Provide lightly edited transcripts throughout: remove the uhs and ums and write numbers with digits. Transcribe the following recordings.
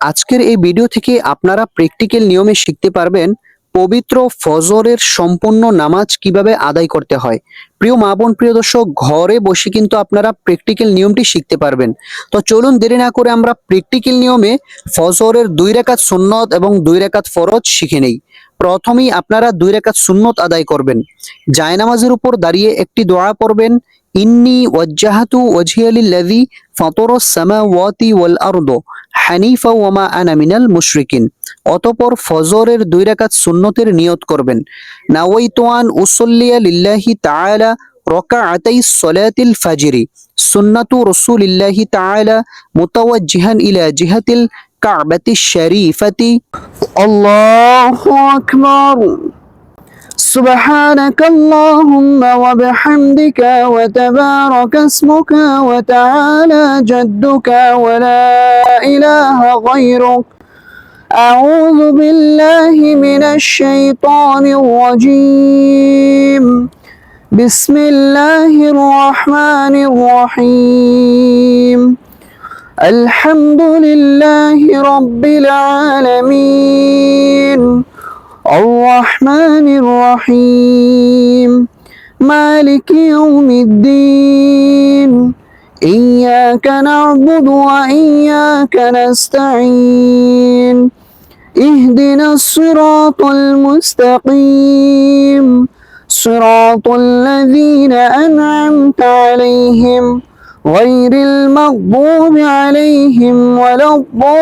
আজকের এই ভিডিও থেকে আপনারা প্র্যাকটিক্যাল নিয়মে শিখতে পারবেন পবিত্র ফজরের সম্পূর্ণ নামাজ কিভাবে আদায় করতে হয়। প্রিয় মা বোন, প্রিয় দর্শক, ঘরে বসে কিন্তু আপনারা প্র্যাকটিক্যাল নিয়মটি শিখতে পারবেন। তো চলুন দেরি না করে আমরা প্র্যাকটিক্যাল নিয়মে ফজরের 2 রাকাত সুন্নত এবং 2 রাকাত ফরজ শিখে নেই। প্রথমেই আপনারা 2 রাকাত সুন্নত আদায় করবেন। জায়নামাজের উপর দাঁড়িয়ে একটি দোয়া পড়বেন, ইন্নী ওয়াজ্জাহাতু ওয়াজহিয়া লিল্লাযী ফাতারাস সামাওয়াতি ওয়াল আরদ হানিফা ওয়া মা আনা মিনাল মুশরিকিন। অতঃপর ফজরের 2 রাকাত সুন্নতের নিয়ত করবেন। নাওয়াইতু আন উসাল্লিয়া লিল্লাহি তাআলা রাকাআতাই সলাতিল ফাজরি সুন্নাতু রাসূলিল্লাহি তাআলা মুতাওয়াজ্জিহান ইলা জিহাতিল কাবাতিশ শরীফাতি। আল্লাহু আকবার। سبحانك اللهم وبحمدك وتبارك اسمك وتعالى جدك ولا إله غيرك. أعوذ بالله من الشيطان الرجيم. بسم الله الرحمن الرحيم. الحمد لله رب العالمين الرحمن الرحيم مالك يوم الدين إياك نعبد وإياك نستعين اهدنا الصراط المستقيم صراط الذين أنعمت عليهم غير المغضوب عليهم ولا الضالين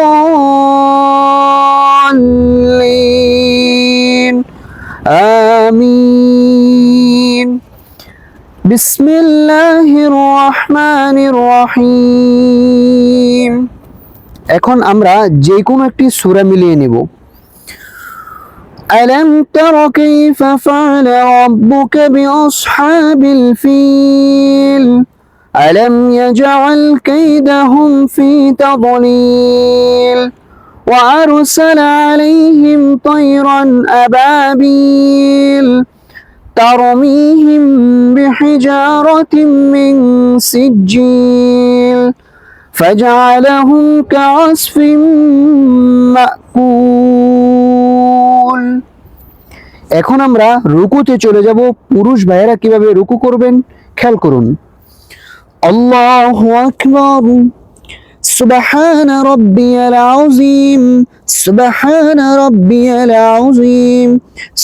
آمين. بسم الله الرحمن الرحيم. এখন আমরা যে কোনো একটি সূরা মিলিয়ে নেব। ألم تر كيف فعل ربك بأصحاب الفيل ألم يجعل كيدهم في تضليل وأرسل عليهم طيرا أبابيل ترميهم بحجارة من سجيل فجعلهم كعصف مأكول. এখন আমরা রুকুতে চলে যাব। পুরুষ ভাইয়েরা কিভাবে রুকু করবেন খেয়াল করুন। আল্লাহু আকবার। سبحان ربي العظيم سبحان ربي العظيم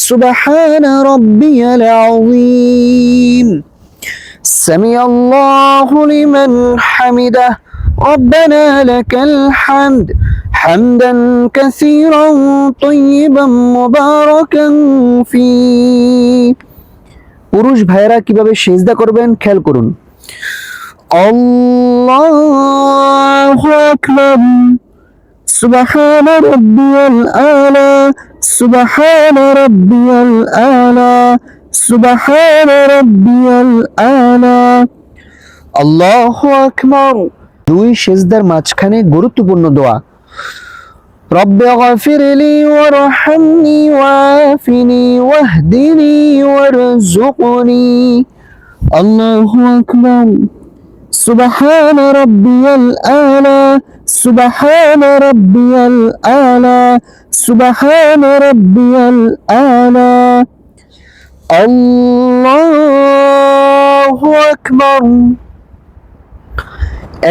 سبحان ربي العظيم سمع الله لمن حمده ربنا لك الحمد حمدا كثيرا طيبا مباركا فيه. পুরুষ ভাইরা কিভাবে সিজদা করবেন খেয়াল করুন। الله أكبر. سبحان ربي الأعلى سبحان ربي الأعلى سبحان ربي الأعلى. الله أكبر. দুই সিজদার মাঝখানে গুরুত্বপূর্ণ দোয়া, رب اغفر لي وارحمني وعافني واهدني وارزقني. الله أكبر. سبحان ربي الأعلى سبحان ربي الأعلى سبحان ربي الأعلى. الله أكبر.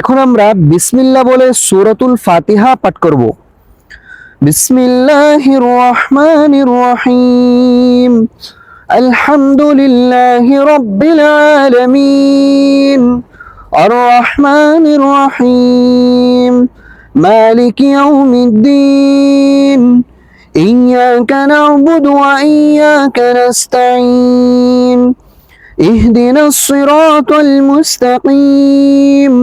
এখন আমরা বিসমিল্লাহ বলে সূরাতুল ফাতিহা পাঠ করব। বিসমিল্লাহির রহমানির রহিম আলহামদুলিল্লাহি রাব্বিল আলামিন الرحمن الرحيم مالك يوم الدين إياك نعبد وإياك نستعين اهدنا الصراط المستقيم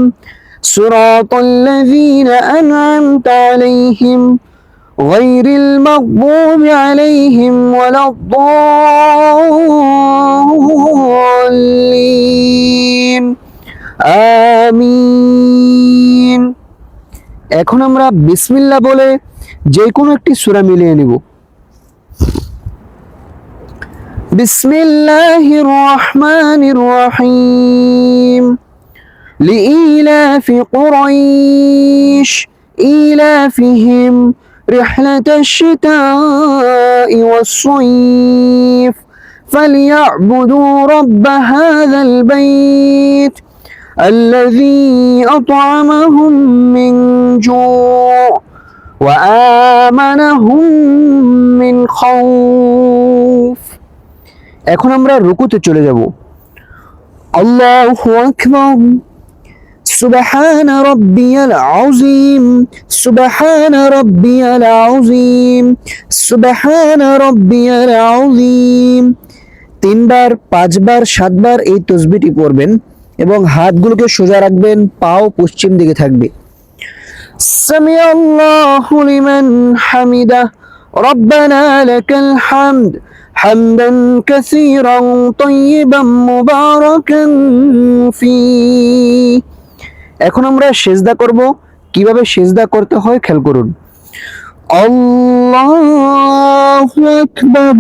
صراط الذين أنعمت عليهم غير المغضوب عليهم ولا الضالين আমিন. এখন আমরা বিসমিল্লাহ বলে যে কোনো একটি সূরা মিলিয়ে নেব। বিসমিল্লাহির রহমানির রহিম লিইলাফি কুরাইশ إيلافهم رحلة الشتاء والصيف فليعبدوا رب هذا البيت الذي أطعمهم من جوع وآمنهم من خوف। এখন আমরা রুকুতে চলে যাব। আল্লাহু আকবার। সুবহান রাব্বিয়াল আযীম, সুবহান রাব্বিয়াল আযীম, সুবহান রাব্বিয়াল আযীম। 3 বার, 5 বার, 7 বার এই তাসবিহটি পড়বেন এবং হাতগুলোকে সোজা রাখবেন, পাও পশ্চিম দিকে থাকবে। সামিআল্লাহু লিমান হামিদা, রব্বানা লাকাল হামদ হামদান কাসীরান তাইয়িবান মুবারাকান ফি। এখন আমরা সিজদা করব। কিভাবে সিজদা করতে হয় খেয়াল করুন। আল্লাহু আকবার।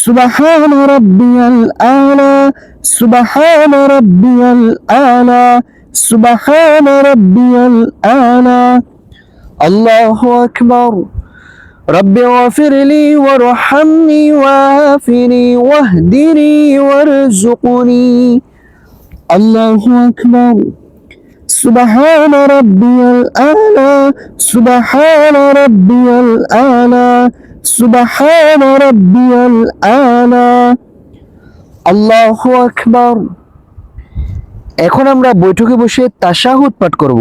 সুবহান রাব্বিয়াল আলা, সুবহান রাব্বিয়াল আলা, সুবহান রাব্বিয়াল আলা। আল্লাহু আকবার। রব্বি গফিরলি ওয়ারহামনি ওয়াআফিনি ওয়াহদিনি ওয়ারযুকনি। আল্লাহু আকবার। সুবহান রাব্বিয়াল আলা, সুবহান রাব্বিয়াল আলা, সুবহান রাব্বিয়াল আলা। আল্লাহু আকবার। এখন আমরা বৈঠকে বসে তাশাহুদ পাঠ করব।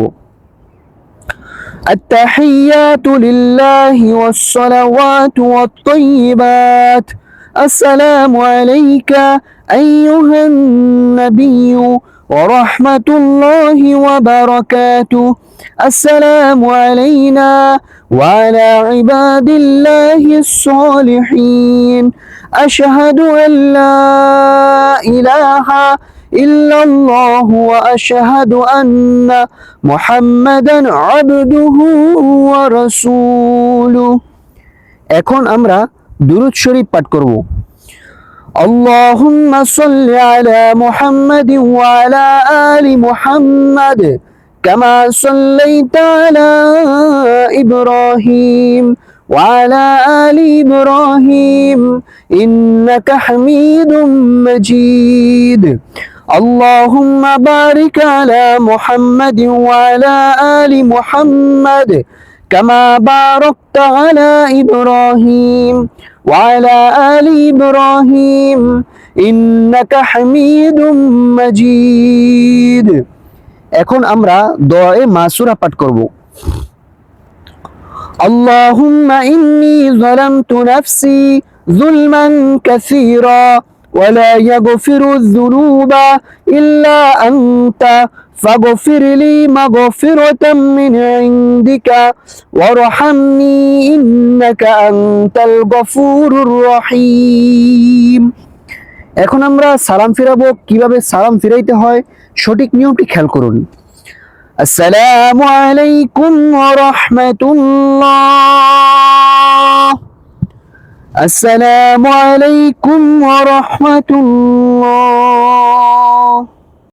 التحيات لله والصلوات والطيبات السلام عليك أيها النبي ورحمة الله وبركاته السلام علينا وعلى عباد الله الصالحين أشهد أن لا إله إلا الله وأشهد أن محمدا عبده ورسوله। এখন আমরা দুরূদ শরীফ পাঠ করব। اللهم صل على محمد وعلى آل محمد كما صليت على إبراهيم وعلى آل إبراهيم إنك حميد مجيد اللهم بارك على محمد وعلى آل محمد كما باركت على إبراهيم وعلى آل إبراهيم إنك حميد مجيد। এখন আমরা দোয়ায়ে মাসুরা পাঠ করব। اللهم إني ظلمت نفسي ظلما كثيرا ولا يغفر الذنوب إلا أنت فاغفر لي مغفرة من عندك وارحمني إنك أنت الغفور الرحيم। এখন আমরা সালাম ফিরাবো। কিভাবে সালাম ফিরাইতে হয় সঠিক নিয়মটি খেয়াল করুন। আসসালামু আলাইকুম ওয়া রাহমাতুল্লাহ। আসসালামু আলাইকুম ওয়া রাহমাতুল্লাহ।